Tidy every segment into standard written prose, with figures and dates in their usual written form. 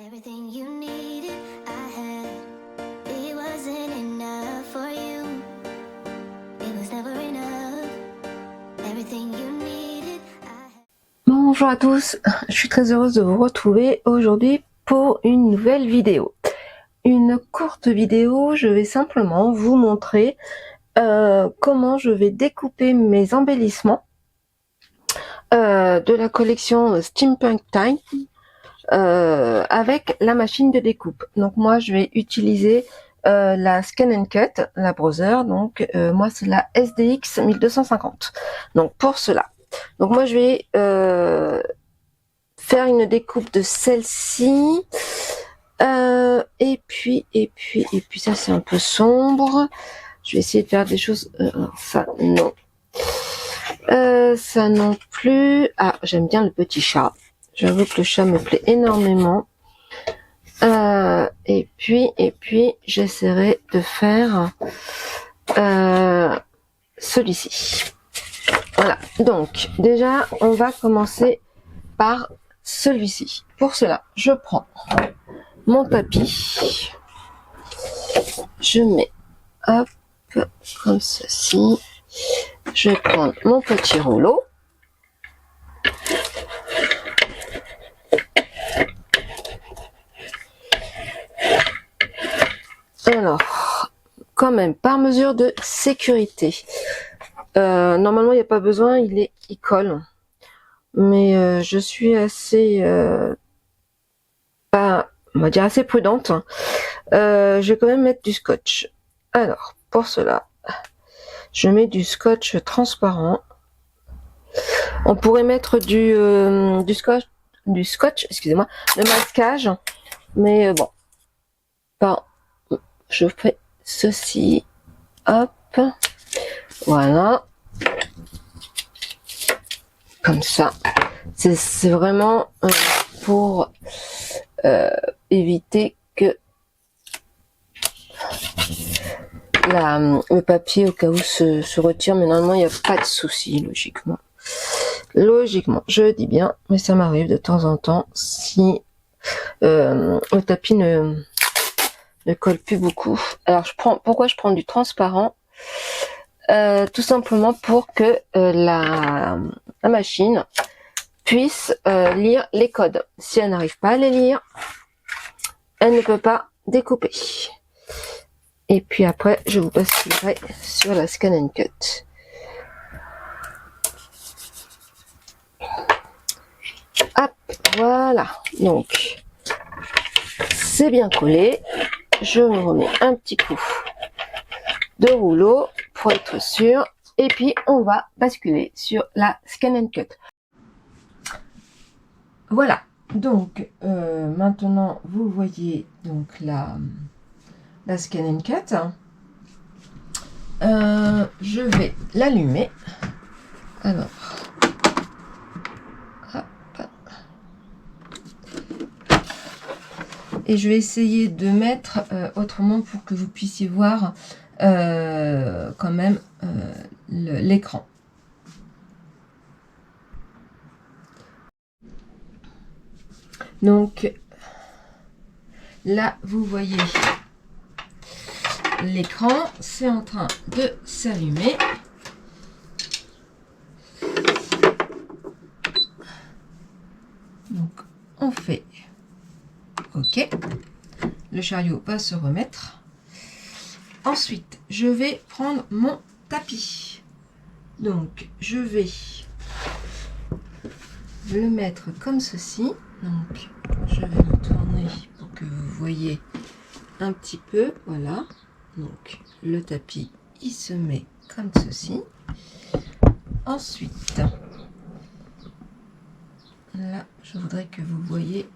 Everything you needed, I had. It wasn't enough for you. It was never enough. Everything you needed, I had. Bonjour à tous, je suis très heureuse de vous retrouver aujourd'hui pour une nouvelle vidéo. Une courte vidéo, je vais simplement vous montrer comment je vais découper mes embellissements de la collection Steampunk Time avec la machine de découpe. Donc moi je vais utiliser la Scan & Cut, la Brother, donc moi c'est la SDX 1250. Donc pour cela, donc moi je vais faire une découpe de celle-ci. Et puis ça c'est un peu sombre. Je vais essayer de faire des choses. Ça non. Ça non plus. Ah, j'aime bien le petit chat. J'avoue que le chat me plaît énormément. Et puis j'essaierai de faire celui-ci. Voilà. Donc déjà, on va commencer par celui-ci. Pour cela, je prends mon tapis, je mets hop comme ceci, je vais prendre mon petit rouleau, alors quand même par mesure de sécurité, normalement il n'y a pas besoin, il colle, mais je suis assez pas, on va dire assez prudente. Je vais quand même mettre du scotch. Alors pour cela, je mets du scotch transparent. On pourrait mettre du scotch, excusez-moi, de masquage, mais bon, je fais ceci, hop, voilà, comme ça. C'est vraiment pour éviter que le papier au cas où se retire, mais normalement il n'y a pas de souci logiquement, je dis bien, mais ça m'arrive de temps en temps si le tapis ne colle plus beaucoup. Alors pourquoi je prends du transparent? Tout simplement pour que la machine puisse lire les codes. Si elle n'arrive pas à les lire, elle ne peut pas découper. Et puis après, je vous basculerai sur la Scan & Cut. Hop, voilà. Donc, c'est bien collé. Je me remets un petit coup de rouleau pour être sûr. Et puis, on va basculer sur la Scan & Cut. Voilà. Donc, maintenant, vous voyez donc la Scan & Cut. Je vais l'allumer. Alors, hop. Et je vais essayer de mettre autrement pour que vous puissiez voir quand même l'écran. Donc là, vous voyez l'écran, c'est en train de s'allumer. Donc on fait OK. Le chariot va se remettre. Ensuite, je vais prendre mon tapis. Donc je vais le mettre comme ceci. Donc je vais le tourner pour que vous voyez un petit peu. Voilà. Donc le tapis il se met comme ceci. Ensuite, là je voudrais que vous voyez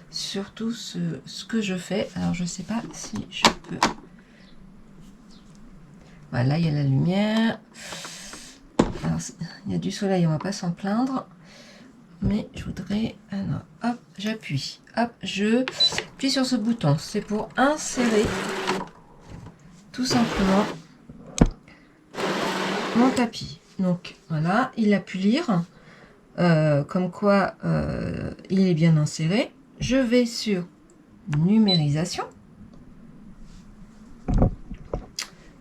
surtout ce que je fais. Alors je sais pas si je peux. Voilà, il y a la lumière. Alors il y a du soleil, on va pas s'en plaindre. Mais je voudrais, alors, hop, j'appuie, hop, je appuie sur ce bouton, c'est pour insérer tout simplement mon tapis. Donc voilà, il a pu lire, comme quoi il est bien inséré. Je vais sur numérisation.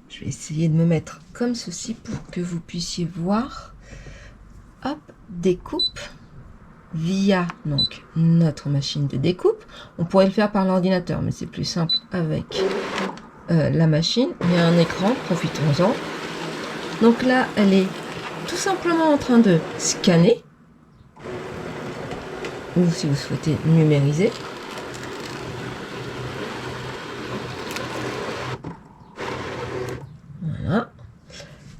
Je vais essayer de me mettre comme ceci pour que vous puissiez voir. Hop, découpe via donc notre machine de découpe. On pourrait le faire par l'ordinateur, mais c'est plus simple avec la machine. Il y a un écran, profitons-en. Donc là, elle est tout simplement en train de scanner. Ou si vous souhaitez numériser. Voilà.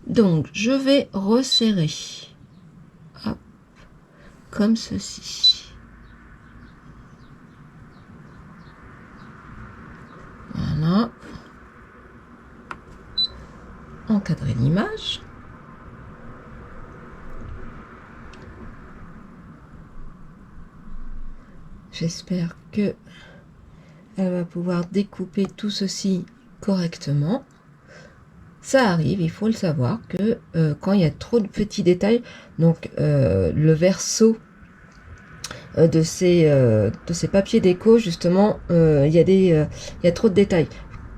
Donc, je vais resserrer. Hop. Comme ceci. Voilà. Encadrer l'image. J'espère que elle va pouvoir découper tout ceci correctement. Ça arrive, il faut le savoir, que quand il y a trop de petits détails, donc le verso de ces papiers déco, justement, il y a trop de détails.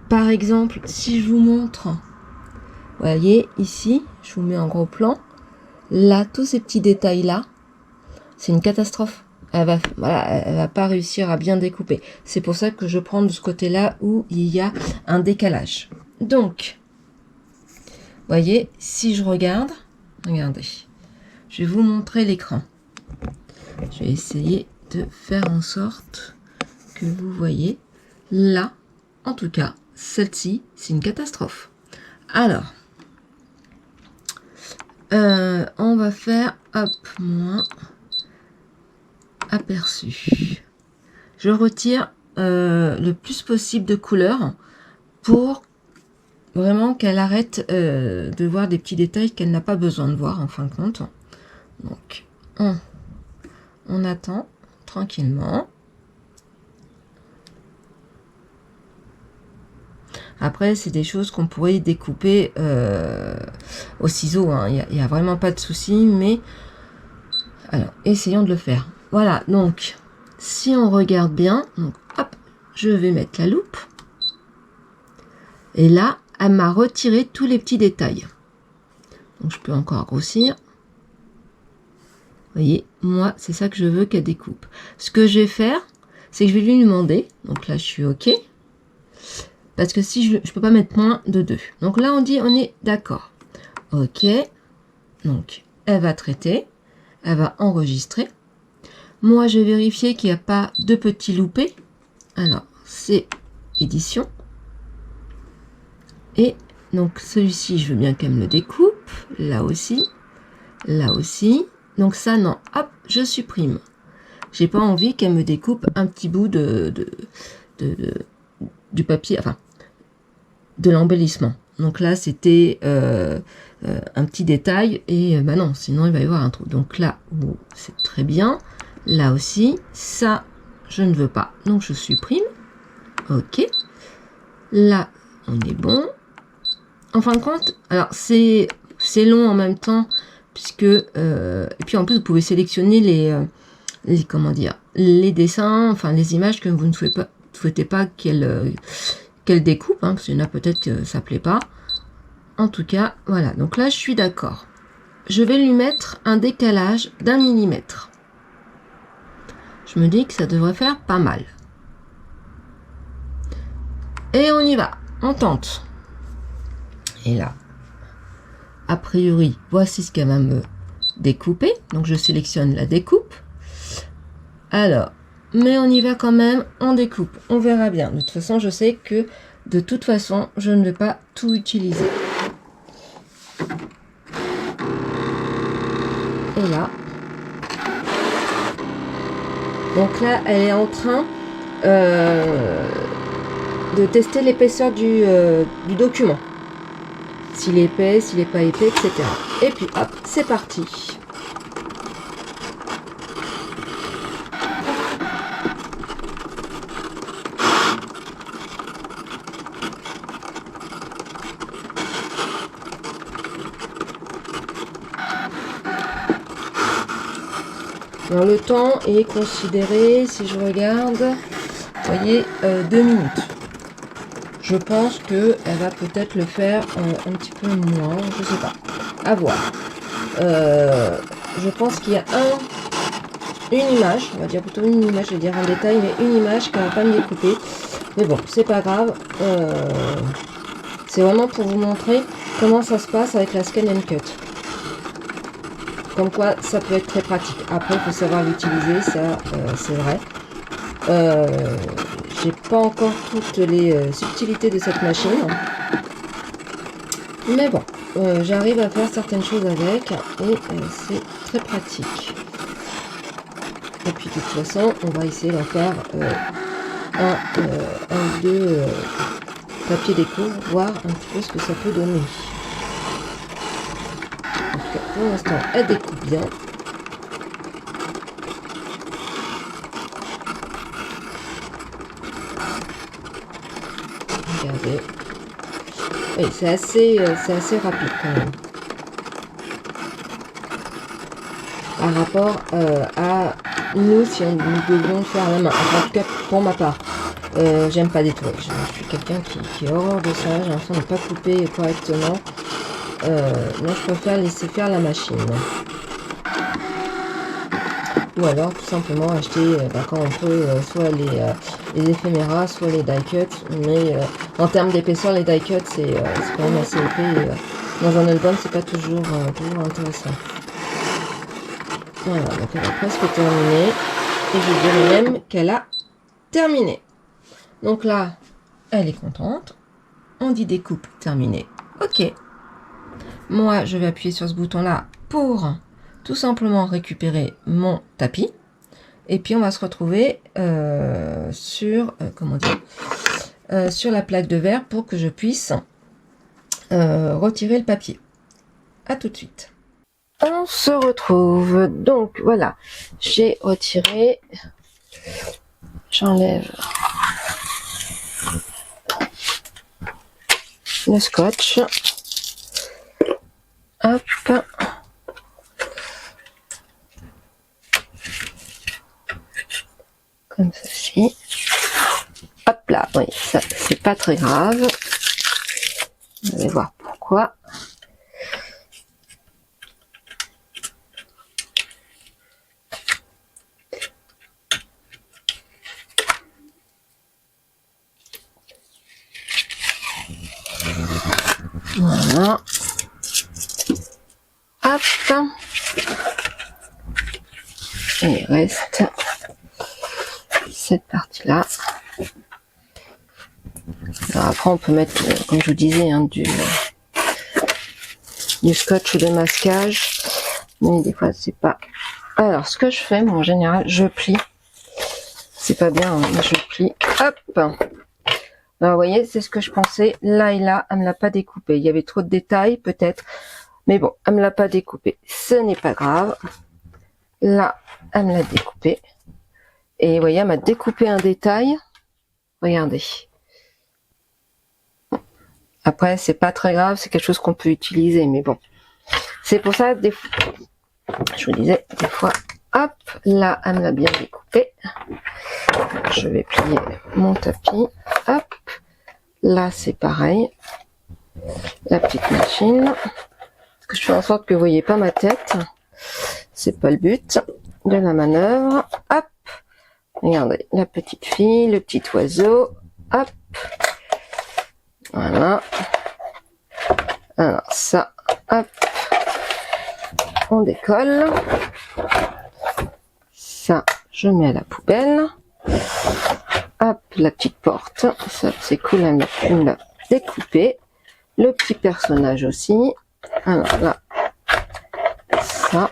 Par exemple, si je vous montre, vous voyez ici, je vous mets en gros plan, là, tous ces petits détails-là, c'est une catastrophe. Elle va pas réussir à bien découper. C'est pour ça que je prends de ce côté-là où il y a un décalage. Donc, voyez, si je regarde, regardez, je vais vous montrer l'écran. Je vais essayer de faire en sorte que vous voyez. Là, en tout cas, celle-ci, c'est une catastrophe. Alors, on va faire, hop, moins aperçu. Je retire le plus possible de couleurs pour vraiment qu'elle arrête de voir des petits détails qu'elle n'a pas besoin de voir en fin de compte. Donc, on attend tranquillement. Après, c'est des choses qu'on pourrait découper au ciseau. Hein. Il n'y a vraiment pas de souci, mais alors, essayons de le faire. Voilà, donc, si on regarde bien, donc, hop, je vais mettre la loupe. Et là, elle m'a retiré tous les petits détails. Donc, je peux encore grossir. Vous voyez, moi, c'est ça que je veux qu'elle découpe. Ce que je vais faire, c'est que je vais lui demander. Donc là, je suis OK. Parce que si je ne peux pas mettre moins de 2. Donc là, on dit, on est d'accord. OK. Donc, elle va traiter. Elle va enregistrer. Moi, je vais vérifier qu'il n'y a pas de petits loupés. Alors, c'est édition. Et donc, celui-ci, je veux bien qu'elle me le découpe. Là aussi. Là aussi. Donc ça, non. Hop, je supprime. J'ai pas envie qu'elle me découpe un petit bout du papier, enfin, de l'embellissement. Donc là, c'était un petit détail. Et bah non, sinon, il va y avoir un trou. Donc là, c'est très bien. Là aussi, ça, je ne veux pas. Donc, je supprime. OK. Là, on est bon. En fin de compte, alors, c'est long en même temps, puisque... et puis, en plus, vous pouvez sélectionner les comment dire, les dessins, enfin, les images que vous ne souhaitez pas qu'elle découpe, hein, parce qu'il y en a peut-être que ça ne plaît pas. En tout cas, voilà. Donc là, je suis d'accord. Je vais lui mettre un décalage d'1 millimètre. Je me dis que ça devrait faire pas mal. Et on y va. On tente. Et là, a priori, voici ce qu'elle va me découper. Donc, je sélectionne la découpe. Alors, mais on y va quand même. On découpe. On verra bien. De toute façon, je sais que de toute façon, je ne vais pas tout utiliser. Et là, donc là, elle est en train de tester l'épaisseur du document. S'il est épais, s'il n'est pas épais, etc. Et puis hop, c'est parti. Alors le temps est considéré, si je regarde, Vous voyez, 2 minutes. Je pense que elle va peut-être le faire un petit peu moins, je sais pas. À voir. Je pense qu'il y a une image, on va dire plutôt une image, je vais dire un détail, mais une image qu'elle va pas me découper. Mais bon, c'est pas grave. C'est vraiment pour vous montrer comment ça se passe avec la Scan and Cut. Comme quoi, ça peut être très pratique. Après, il faut savoir l'utiliser, ça, c'est vrai. J'ai pas encore toutes les subtilités de cette machine. Mais bon, j'arrive à faire certaines choses avec et c'est très pratique. Et puis de toute façon, on va essayer d'en faire un ou deux papiers déco, voir un petit peu ce que ça peut donner. En tout cas, pour l'instant, elle découpe bien. Regardez. Oui, c'est assez rapide quand même. Par rapport à nous, si nous devions le faire à la main. En tout cas, pour ma part, j'aime pas détourer. Je suis quelqu'un qui est horreur de ça. J'ai l'impression de ne pas couper correctement. Moi, je préfère laisser faire la machine. Ou alors, tout simplement, acheter quand on peut, soit les éphéméras, soit les die cuts. Mais en termes d'épaisseur, les die cuts, c'est quand même assez épais. Et, dans un album, c'est pas toujours intéressant. Voilà, donc elle a presque terminé. Et je dirais même qu'elle a terminé. Donc là, elle est contente. On dit découpe terminée. Ok. Moi, je vais appuyer sur ce bouton-là pour tout simplement récupérer mon tapis. Et puis, on va se retrouver sur, sur la plaque de verre pour que je puisse retirer le papier. À tout de suite. On se retrouve. Donc, voilà. J'ai retiré. J'enlève le scotch. Hop. Comme ceci. Hop là, oui, ça c'est pas très grave. Vous allez voir pourquoi. Voilà. Hop. Et il reste cette partie-là. Alors après, on peut mettre, comme je vous disais, hein, du scotch de masquage. Mais des fois, c'est pas... Alors, ce que je fais, moi, en général, je plie. C'est pas bien, hein, mais je plie. Hop. Alors, vous voyez, c'est ce que je pensais. Là et là, elle me l'a pas découpé. Il y avait trop de détails, peut-être. Mais bon, elle me l'a pas découpé. Ce n'est pas grave. Là, elle me l'a découpé. Et vous voyez, elle m'a découpé un détail. Regardez. Après, c'est pas très grave. C'est quelque chose qu'on peut utiliser. Mais bon. C'est pour ça, des fois, je vous disais, des fois, hop, là, elle me l'a bien découpé. Je vais plier mon tapis. Hop. Là, c'est pareil. La petite machine. Parce que je fais en sorte que vous voyez pas ma tête. C'est pas le but de la manœuvre. Hop. Regardez, la petite fille, le petit oiseau. Hop. Voilà. Alors, ça, hop. On décolle. Ça, je mets à la poubelle. Hop, la petite porte. Ça, c'est cool, elle me l'a découpé. Le petit personnage aussi. Alors là, ça.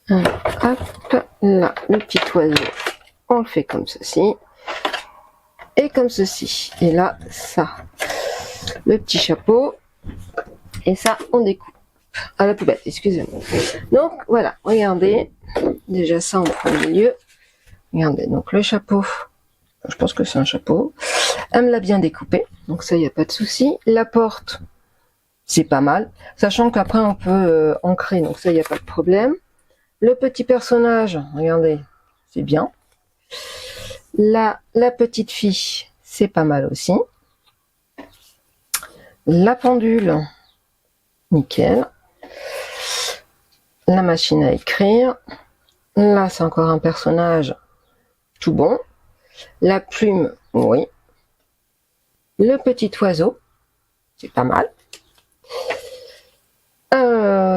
Alors, hop, là, le petit oiseau, on le fait comme ceci. Et comme ceci. Et là, ça. Le petit chapeau. Et ça, on découpe. À la poubelle, excusez-moi. Donc, voilà, regardez. Déjà ça en premier lieu. Regardez, donc le chapeau. Je pense que c'est un chapeau. Elle me l'a bien découpé. Donc ça, il n'y a pas de souci. La porte, c'est pas mal. Sachant qu'après, on peut ancrer, donc ça, il n'y a pas de problème. Le petit personnage, regardez, c'est bien. La petite fille, c'est pas mal aussi. La pendule, nickel. La machine à écrire. Là, c'est encore un personnage tout bon. La plume, oui. Le petit oiseau, c'est pas mal.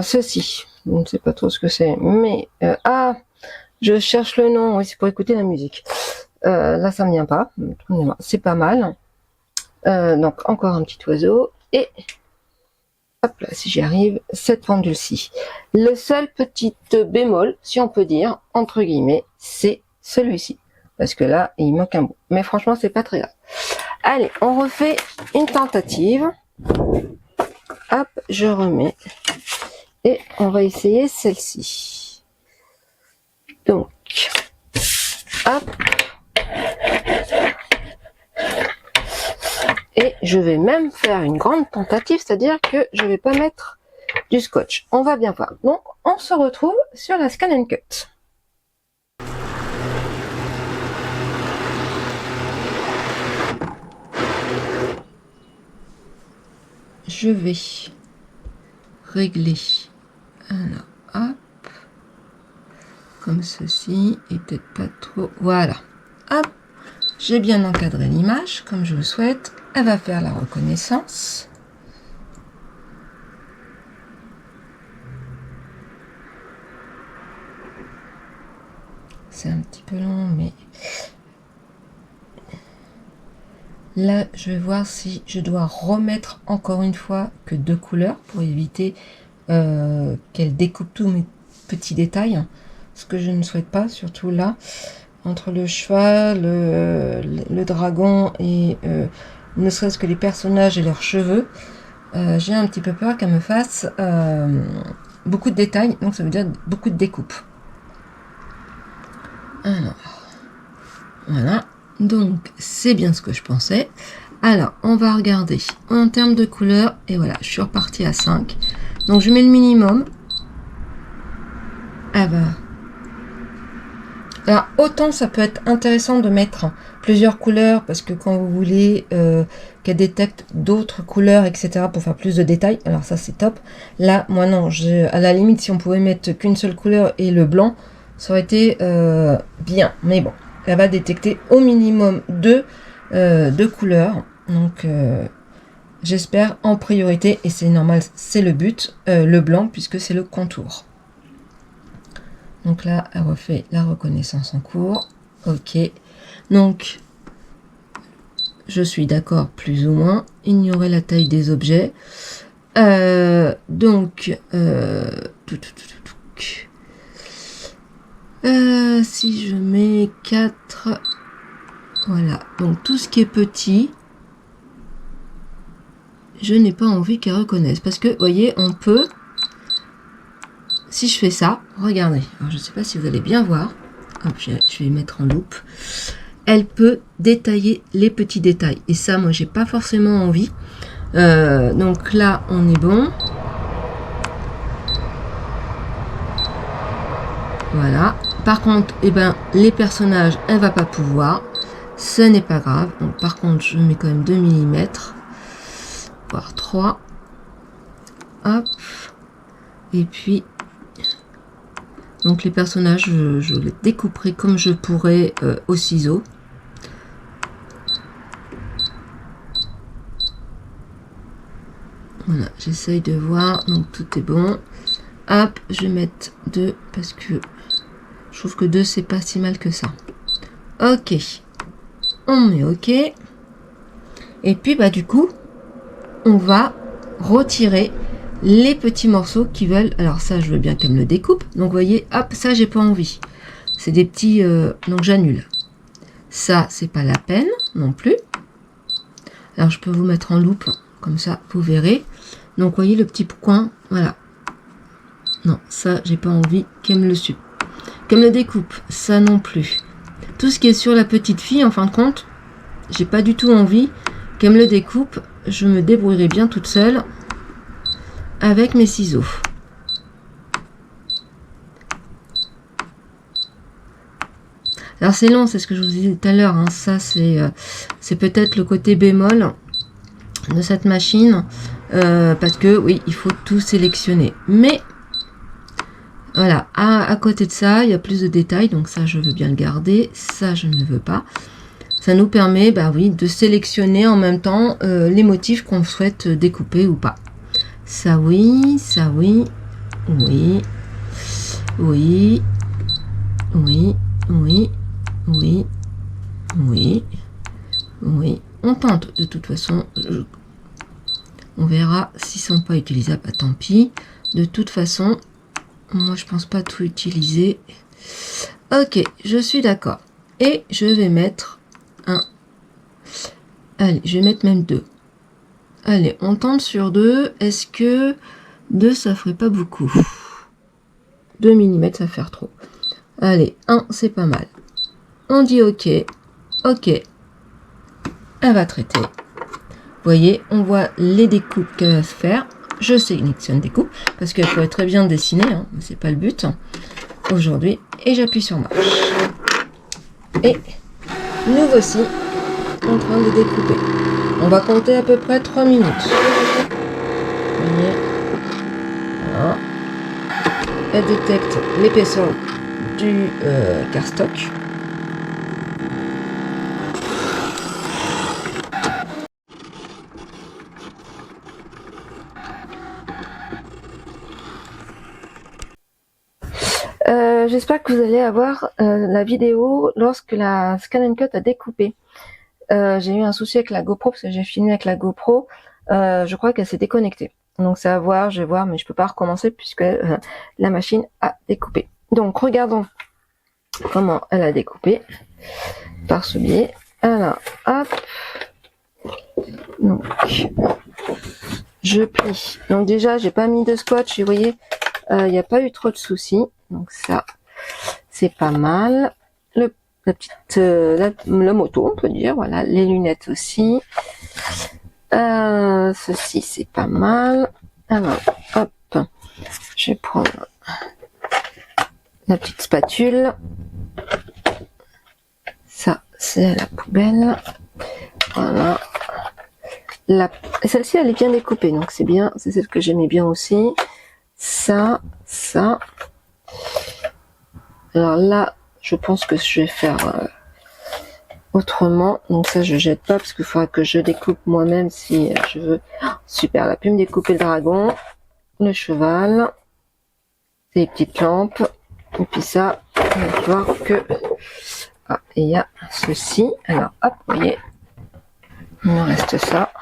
Ceci, je ne sais pas trop ce que c'est, mais je cherche le nom. Oui, c'est pour écouter la musique. Là, ça me vient pas. C'est pas mal. Donc, encore un petit oiseau et hop là, si j'y arrive, cette pendule-ci. Le seul petit bémol, si on peut dire, entre guillemets, c'est celui-ci. Parce que là, il manque un bout. Mais franchement, c'est pas très grave. Allez, on refait une tentative. Hop, je remets. Et on va essayer celle-ci. Donc, hop. Et je vais même faire une grande tentative, c'est-à-dire que je vais pas mettre du scotch. On va bien voir. Donc, on se retrouve sur la Scan and Cut. Je vais régler, alors, hop, comme ceci, et peut-être pas trop, voilà, hop, j'ai bien encadré l'image, comme je le souhaite. Elle va faire la reconnaissance. C'est un petit peu long, mais là, je vais voir si je dois remettre encore une fois que 2 couleurs pour éviter qu'elle découpe tous mes petits détails. Ce que je ne souhaite pas, surtout là, entre le cheval, le dragon et ne serait-ce que les personnages et leurs cheveux. J'ai un petit peu peur qu'elle me fasse beaucoup de détails, donc ça veut dire beaucoup de découpes. Alors, voilà. Donc, c'est bien ce que je pensais. Alors, on va regarder en termes de couleurs. Et voilà, je suis repartie à 5. Donc, je mets le minimum. Ah bah. Alors, autant ça peut être intéressant de mettre plusieurs couleurs, parce que quand vous voulez qu'elle détecte d'autres couleurs, etc., pour faire plus de détails, alors ça, c'est top. Là, moi, non. À la limite, si on pouvait mettre qu'une seule couleur et le blanc, ça aurait été bien. Mais bon. Elle va détecter au minimum deux couleurs. Donc, j'espère en priorité, et c'est normal, c'est le but, le blanc, puisque c'est le contour. Donc là, elle refait la reconnaissance en cours. Ok. Donc, je suis d'accord plus ou moins. Ignorer la taille des objets. Si je mets 4, voilà, donc tout ce qui est petit, je n'ai pas envie qu'elle reconnaisse, parce que, vous voyez, on peut, si je fais ça, regardez, alors je ne sais pas si vous allez bien voir, hop, je vais mettre en loupe, elle peut détailler les petits détails, et ça, moi, j'ai pas forcément envie, donc là, on est bon. Voilà. Par contre, eh ben, les personnages, elle va pas pouvoir. Ce n'est pas grave. Donc, par contre, je mets quand même 2 mm. Voire 3. Hop. Et puis, donc les personnages, je les découperai comme je pourrais au ciseau. Voilà, j'essaye de voir. Donc, tout est bon. Hop, je vais mettre 2 parce que je trouve que 2 c'est pas si mal que ça. Ok, on met ok. Et puis bah du coup, on va retirer les petits morceaux qui veulent. Alors ça, je veux bien qu'elle me le découpe. Donc vous voyez, hop, ça j'ai pas envie. C'est des petits, donc j'annule. Ça, c'est pas la peine non plus. Alors je peux vous mettre en loupe, comme ça vous verrez. Donc vous voyez le petit coin, voilà. Non, ça, j'ai pas envie qu'elle me le découpe. Ça non plus. Tout ce qui est sur la petite fille, en fin de compte, j'ai pas du tout envie qu'elle me le découpe. Je me débrouillerai bien toute seule. avec mes ciseaux. Alors c'est long, c'est ce que je vous disais tout à l'heure, hein. Ça c'est peut-être le côté bémol de cette machine, parce que oui, il faut tout sélectionner. Mais voilà, à côté de ça, il y a plus de détails, donc ça je veux bien le garder, ça je ne veux pas. Ça nous permet, bah oui, de sélectionner en même temps les motifs qu'on souhaite découper ou pas. Ça oui, oui, oui, oui, oui, oui, oui, oui, oui. On tente de toute façon. On verra si ce sont pas utilisables. Bah, tant pis. De toute façon, moi je pense pas tout utiliser. Ok, je suis d'accord. Et je vais mettre un. Allez, je vais mettre même 2. Allez, on tente sur 2. Est-ce que 2 ça ferait pas beaucoup? 2 mm ça va faire trop. Allez, 1 c'est pas mal. On dit ok. Ok. Elle va traiter. Vous voyez, on voit les découpes qu'elle va se faire. Je sélectionne des coupes parce qu'elle pourrait très bien dessiner, hein, mais c'est pas le but aujourd'hui. Et j'appuie sur marche. Et nous voici en train de découper. On va compter à peu près 3 minutes. Vous voyez, voilà. Elle détecte l'épaisseur du cardstock. J'espère que vous allez avoir la vidéo lorsque la Scan & Cut a découpé. J'ai eu un souci avec la GoPro parce que j'ai filmé avec la GoPro. Je crois qu'elle s'est déconnectée. Donc ça va voir, je vais voir, mais je peux pas recommencer puisque la machine a découpé. Donc regardons comment elle a découpé par ce biais. Alors, hop. Donc, je plie. Donc déjà, j'ai pas mis de scotch. Vous voyez, il n'y a pas eu trop de soucis. Donc ça, c'est pas mal. La moto, on peut dire. Voilà, les lunettes aussi. Ceci, c'est pas mal. Alors, hop. Je vais prendre la petite spatule. Ça, c'est la poubelle. Voilà. Celle-ci, elle est bien découpée, donc c'est bien. C'est celle que j'aimais bien aussi. Ça. Alors là, je pense que je vais faire autrement. Donc ça, je jette pas parce qu'il faudra que je découpe moi-même si je veux. Oh, super, elle a pu me découper le dragon, le cheval, les petites lampes. Et puis ça, on va voir que... Ah, et il y a ceci. Alors, hop, vous voyez, il me reste ça.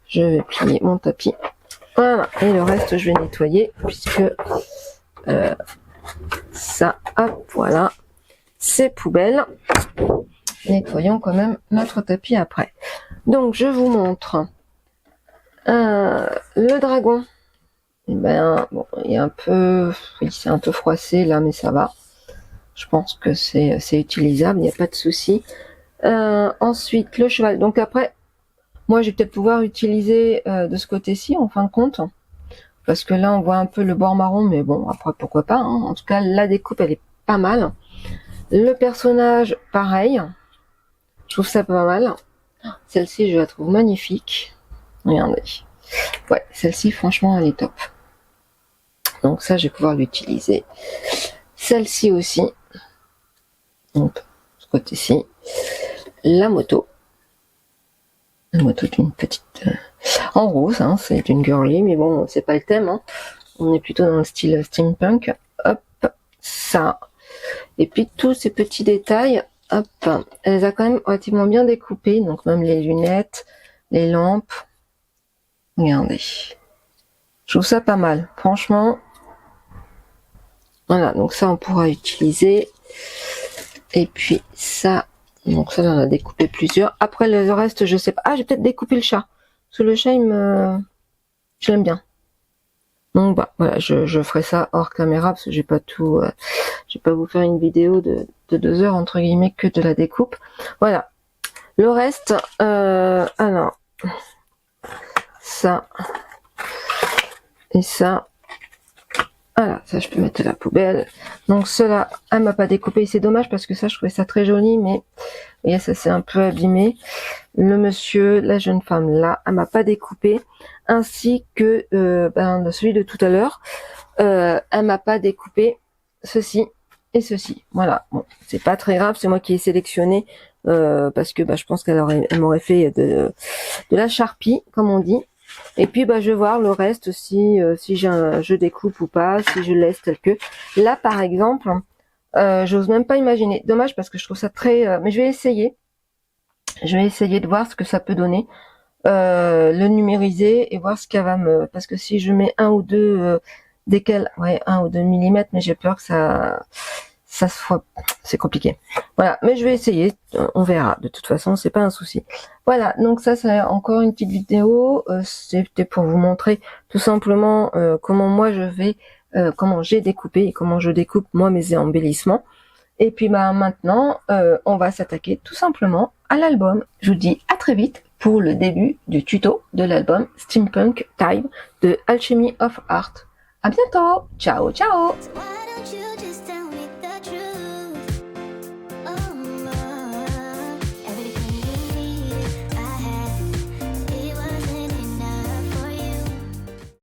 Je vais plier mon tapis. Voilà, et le reste, je vais nettoyer puisque... ça, hop, voilà, c'est poubelle. Nettoyons quand même notre tapis après. Donc, je vous montre le dragon. Et ben, bon, il est un peu, oui, c'est un peu froissé là, mais ça va. Je pense que c'est utilisable, il n'y a pas de souci. Ensuite, le cheval. Donc après, moi, je vais peut-être pouvoir utiliser de ce côté-ci, en fin de compte. Parce que là, on voit un peu le bord marron, mais bon, après, pourquoi pas. Hein. En tout cas, la découpe, elle est pas mal. Le personnage, pareil. Je trouve ça pas mal. Celle-ci, je la trouve magnifique. Regardez. Ouais, celle-ci, franchement, elle est top. Donc ça, je vais pouvoir l'utiliser. Celle-ci aussi. Donc, ce côté-ci. La moto. La moto d'une petite... en rose, hein, c'est une girly, mais bon, c'est pas le thème. Hein. On est plutôt dans le style steampunk. Hop, ça. Et puis tous ces petits détails, hop, elle les a quand même relativement bien découpés. Donc même les lunettes, les lampes. Regardez. Je trouve ça pas mal. Franchement. Voilà, donc ça on pourra utiliser. Et puis ça, donc ça on en a découpé plusieurs. Après le reste, je sais pas. Ah, j'ai peut-être découpé le chat. Parce que le chat, je l'aime bien. Donc bah voilà, je ferai ça hors caméra parce que j'ai pas tout. Je vais pas vous faire une vidéo de 2 heures entre guillemets que de la découpe. Voilà. Le reste, alors ça, Et ça, voilà, ça je peux mettre à la poubelle. Donc cela, elle m'a pas découpé. C'est dommage parce que ça, je trouvais ça très joli, mais vous voyez, ça s'est un peu abîmé. Le monsieur, la jeune femme là, elle m'a pas découpé, ainsi que celui de tout à l'heure. Elle m'a pas découpé ceci et ceci. Voilà, bon, c'est pas très grave, c'est moi qui ai sélectionné parce que je pense elle m'aurait fait de la charpie, comme on dit. Et puis je vais voir le reste si je découpe ou pas, si je laisse tel que. Là par exemple, j'ose même pas imaginer. Dommage parce que je trouve ça très. Mais je vais essayer. Je vais essayer de voir ce que ça peut donner. Le numériser et voir ce qu'elle va me. Parce que si je mets un ou deux décales, ouais, 1 ou 2 millimètres, mais j'ai peur que ça se soit. C'est compliqué. Voilà, mais je vais essayer. On verra. De toute façon, c'est pas un souci. Voilà, donc ça c'est encore une petite vidéo. C'était pour vous montrer tout simplement comment moi je vais, comment j'ai découpé et comment je découpe moi mes embellissements. Et puis maintenant, on va s'attaquer tout simplement à l'album. Je vous dis à très vite pour le début du tuto de l'album Steampunk Time de Alchemy of Art. À bientôt. Ciao, ciao.